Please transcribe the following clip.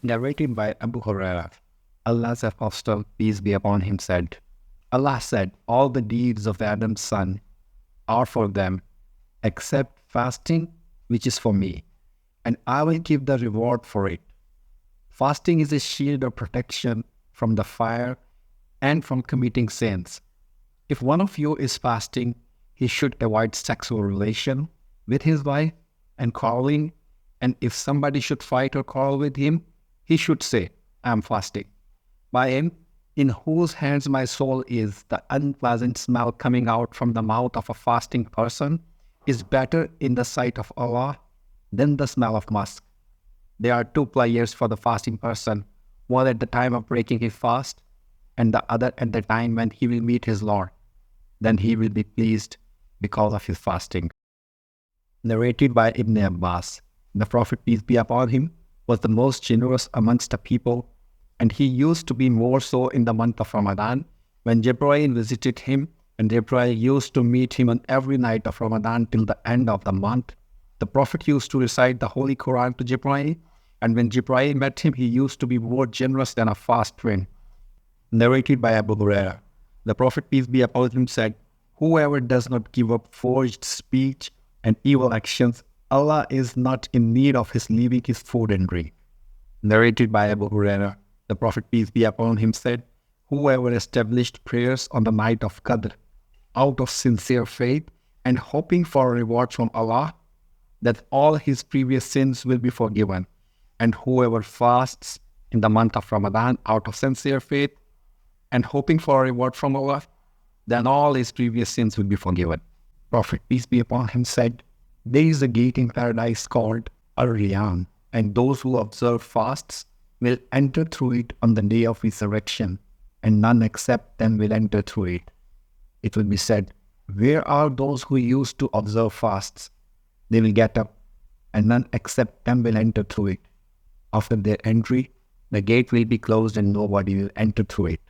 Narrated by Abu Huraira, Allah's Apostle, peace be upon him, said, Allah said, all the deeds of Adam's son are for them, except fasting, which is for me, and I will give the reward for it. Fasting is a shield of protection from the fire and from committing sins. If one of you is fasting, he should avoid sexual relation with his wife and quarreling, and if somebody should fight or quarrel with him, he should say, I am fasting. By him, in whose hands my soul is, the unpleasant smell coming out from the mouth of a fasting person is better in the sight of Allah than the smell of musk. There are two players for the fasting person, one at the time of breaking his fast, and the other at the time when he will meet his Lord. Then he will be pleased because of his fasting. Narrated by Ibn Abbas, the Prophet, peace be upon him, was the most generous amongst the people, and he used to be more so in the month of Ramadan, when Gabriel visited him, and Gabriel used to meet him on every night of Ramadan till the end of the month. The Prophet used to recite the Holy Qur'an to Gabriel, and when Gabriel met him, he used to be more generous than a fast twin. Narrated by Abu Huraira, the Prophet, peace be upon him, said, whoever does not give up forged speech and evil actions, Allah is not in need of his leaving his food and drink. Narrated by Abu Huraira, the Prophet, peace be upon him, said, whoever established prayers on the night of Qadr out of sincere faith and hoping for a reward from Allah, that all his previous sins will be forgiven. And whoever fasts in the month of Ramadan out of sincere faith and hoping for a reward from Allah, then all his previous sins will be forgiven. Prophet, peace be upon him, said, there is a gate in paradise called Ar-Rayyan, and those who observe fasts will enter through it on the day of resurrection, and none except them will enter through it. It will be said, where are those who used to observe fasts? They will get up, and none except them will enter through it. After their entry, the gate will be closed and nobody will enter through it.